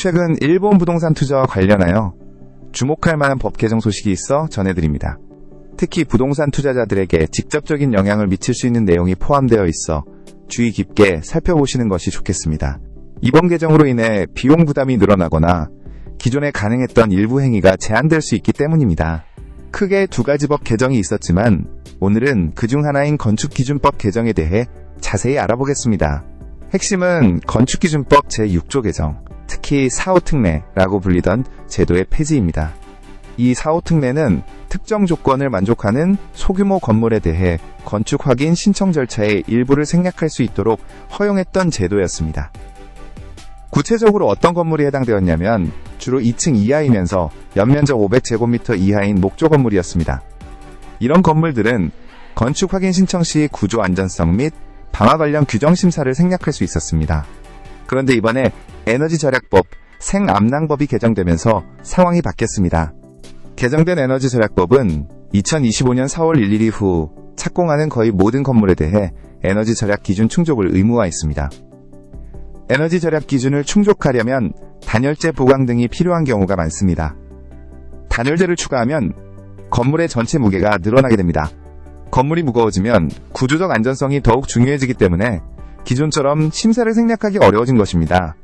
최근 일본 부동산 투자와 관련하여 주목할 만한 법 개정 소식이 있어 전해드립니다. 특히 부동산 투자자들에게 직접적인 영향을 미칠 수 있는 내용이 포함되어 있어 주의 깊게 살펴보시는 것이 좋겠습니다. 이번 개정으로 인해 비용 부담이 늘어나거나 기존에 가능했던 일부 행위가 제한될 수 있기 때문입니다. 크게 두 가지 법 개정이 있었지만 오늘은 그중 하나인 건축기준법 개정에 대해 자세히 알아보겠습니다. 핵심은 건축기준법 제6조 개정, 특히 4호 특례라고 불리던 제도의 폐지입니다. 이 4호 특례는 특정 조건을 만족하는 소규모 건물에 대해 건축 확인 신청 절차의 일부를 생략할 수 있도록 허용했던 제도였습니다. 구체적으로 어떤 건물이 해당되었냐면 주로 2층 이하이면서 연면적 500제곱미터 이하인 목조 건물이었습니다. 이런 건물들은 건축 확인 신청 시 구조 안전성 및 방화 관련 규정 심사를 생략할 수 있었습니다. 그런데 이번에 에너지 절약법, 생암낭법이 개정되면서 상황이 바뀌었습니다. 개정된 에너지 절약법은 2025년 4월 1일 이후 착공하는 거의 모든 건물에 대해 에너지 절약 기준 충족을 의무화했습니다. 에너지 절약 기준을 충족하려면 단열재 보강 등이 필요한 경우가 많습니다. 단열재를 추가하면 건물의 전체 무게가 늘어나게 됩니다. 건물이 무거워지면 구조적 안전성이 더욱 중요해지기 때문에 기존처럼 심사를 생략하기 어려워진 것입니다.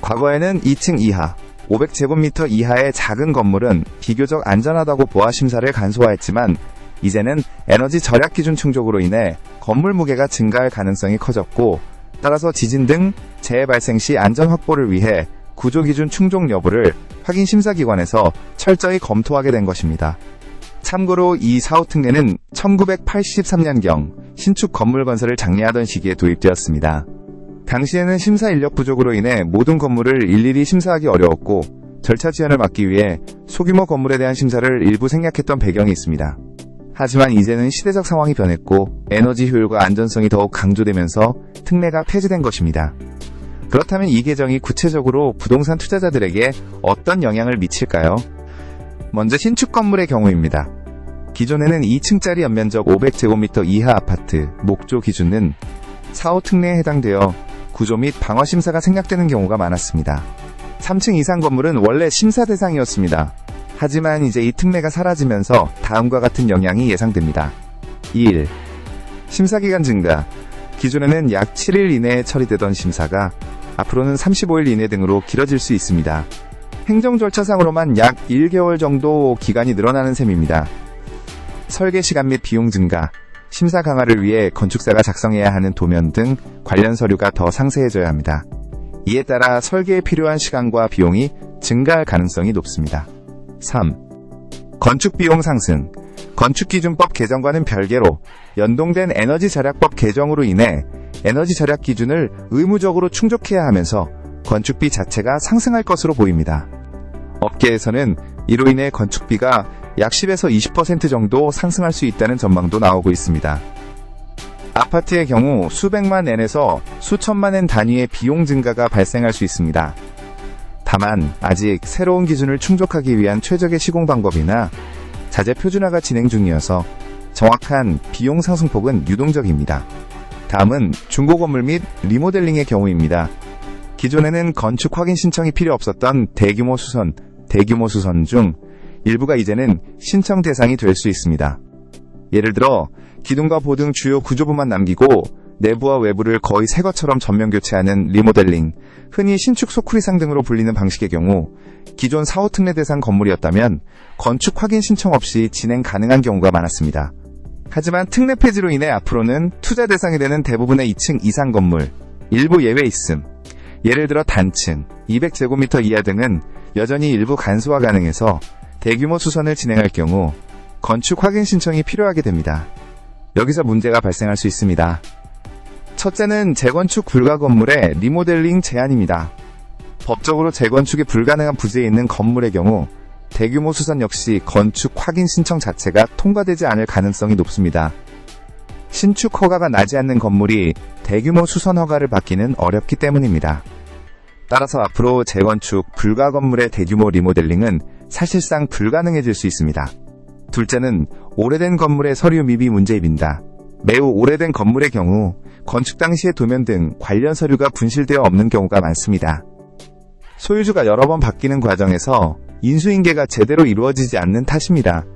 과거에는 2층 이하, 500제곱미터 이하의 작은 건물은 비교적 안전하다고 보아 심사를 간소화했지만 이제는 에너지 절약 기준 충족으로 인해 건물 무게가 증가할 가능성이 커졌고 따라서 지진 등 재해 발생 시 안전 확보를 위해 구조기준 충족 여부를 확인심사기관에서 철저히 검토하게 된 것입니다. 참고로 이 4호 특례는 1983년경 신축 건물 건설을 장려하던 시기에 도입되었습니다. 당시에는 심사 인력 부족으로 인해 모든 건물을 일일이 심사하기 어려웠고 절차 지연을 막기 위해 소규모 건물에 대한 심사를 일부 생략했던 배경이 있습니다. 하지만 이제는 시대적 상황이 변했고 에너지 효율과 안전성이 더욱 강조되면서 특례가 폐지된 것입니다. 그렇다면 이 개정이 구체적으로 부동산 투자자들에게 어떤 영향을 미칠까요? 먼저 신축 건물의 경우입니다. 기존에는 2층짜리 연면적 500제곱미터 이하 아파트, 목조 기준은 4호 특례에 해당되어 구조 및 방화 심사가 생략되는 경우가 많았습니다. 3층 이상 건물은 원래 심사 대상이었습니다. 하지만 이제 이 특례가 사라지면서 다음과 같은 영향이 예상됩니다. 1. 심사기간 증가. 기존에는 약 7일 이내에 처리되던 심사가 앞으로는 35일 이내 등으로 길어질 수 있습니다. 행정 절차상으로만 약 1개월 정도 기간이 늘어나는 셈입니다. 설계 시간 및 비용 증가. 심사 강화를 위해 건축사가 작성해야 하는 도면 등 관련 서류가 더 상세해져야 합니다. 이에 따라 설계에 필요한 시간과 비용이 증가할 가능성이 높습니다. 3. 건축비용 상승. 건축기준법 개정과는 별개로 연동된 에너지 절약법 개정으로 인해 에너지 절약 기준을 의무적으로 충족해야 하면서 건축비 자체가 상승할 것으로 보입니다. 업계에서는 이로 인해 건축비가 약 10에서 20% 정도 상승할 수 있다는 전망도 나오고 있습니다. 아파트의 경우 수백만 엔에서 수천만 엔 단위의 비용 증가가 발생할 수 있습니다. 다만 아직 새로운 기준을 충족하기 위한 최적의 시공 방법이나 자재 표준화가 진행 중이어서 정확한 비용 상승폭은 유동적입니다. 다음은 중고 건물 및 리모델링의 경우입니다. 기존에는 건축 확인 신청이 필요 없었던 대규모 수선 중 일부가 이제는 신청 대상이 될 수 있습니다. 예를 들어 기둥과 보등 주요 구조부만 남기고 내부와 외부를 거의 새 것처럼 전면 교체하는 리모델링, 흔히 신축 소쿠리상 등으로 불리는 방식의 경우 기존 4호 특례 대상 건물이었다면 건축 확인 신청 없이 진행 가능한 경우가 많았습니다. 하지만 특례 폐지로 인해 앞으로는 투자 대상이 되는 대부분의 2층 이상 건물, 일부 예외 있음, 예를 들어 단층, 200제곱미터 이하 등은 여전히 일부 간소화 가능해서 대규모 수선을 진행할 경우 건축 확인 신청이 필요하게 됩니다. 여기서 문제가 발생할 수 있습니다. 첫째는 재건축 불가 건물의 리모델링 제한입니다. 법적으로 재건축이 불가능한 부지에 있는 건물의 경우 대규모 수선 역시 건축 확인 신청 자체가 통과되지 않을 가능성이 높습니다. 신축 허가가 나지 않는 건물이 대규모 수선 허가를 받기는 어렵기 때문입니다. 따라서 앞으로 재건축 불가 건물의 대규모 리모델링은 사실상 불가능해질 수 있습니다. 둘째는 오래된 건물의 서류 미비 문제입니다. 매우 오래된 건물의 경우 건축 당시의 도면 등 관련 서류가 분실되어 없는 경우가 많습니다. 소유주가 여러 번 바뀌는 과정에서 인수인계가 제대로 이루어지지 않는 탓입니다.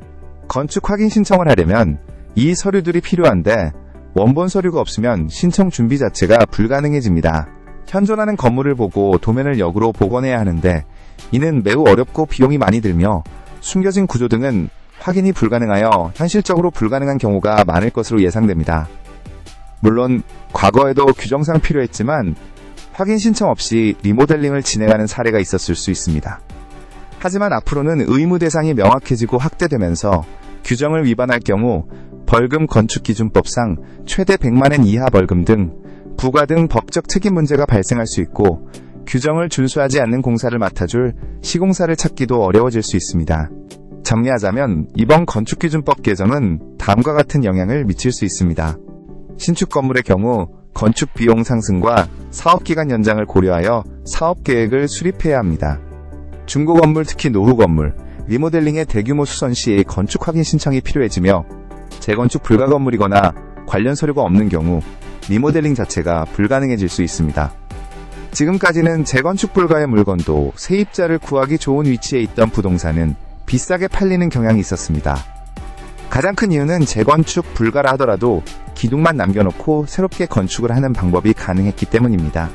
건축 확인 신청을 하려면 이 서류들이 필요한데 원본 서류가 없으면 신청 준비 자체가 불가능해집니다. 현존하는 건물을 보고 도면을 역으로 복원해야 하는데 이는 매우 어렵고 비용이 많이 들며 숨겨진 구조 등은 확인이 불가능하여 현실적으로 불가능한 경우가 많을 것으로 예상됩니다. 물론 과거에도 규정상 필요했지만 확인 신청 없이 리모델링을 진행하는 사례가 있었을 수 있습니다. 하지만 앞으로는 의무 대상이 명확해지고 확대되면서 규정을 위반할 경우 벌금 건축기준법상 최대 100만원 이하 벌금 등 부과 등 법적 책임 문제가 발생할 수 있고 규정을 준수하지 않는 공사를 맡아줄 시공사를 찾기도 어려워질 수 있습니다. 정리하자면 이번 건축기준법 개정은 다음과 같은 영향을 미칠 수 있습니다. 신축 건물의 경우 건축 비용 상승과 사업기간 연장을 고려하여 사업계획을 수립해야 합니다. 중고 건물 특히 노후 건물, 리모델링의 대규모 수선 시 건축 확인 신청이 필요해지며 재건축 불가 건물이거나 관련 서류가 없는 경우 리모델링 자체가 불가능해질 수 있습니다. 지금까지는 재건축 불가의 물건도 세입자를 구하기 좋은 위치에 있던 부동산은 비싸게 팔리는 경향이 있었습니다. 가장 큰 이유는 재건축 불가라 하더라도 기둥만 남겨놓고 새롭게 건축을 하는 방법이 가능했기 때문입니다.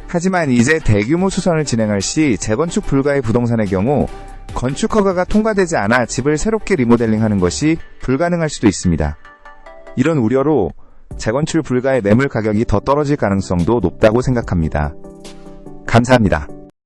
하지만 이제 대규모 수선을 진행할 시 재건축 불가의 부동산의 경우 건축 허가가 통과되지 않아 집을 새롭게 리모델링하는 것이 불가능할 수도 있습니다. 이런 우려로 재건축 불가의 매물 가격이 더 떨어질 가능성도 높다고 생각합니다. 감사합니다.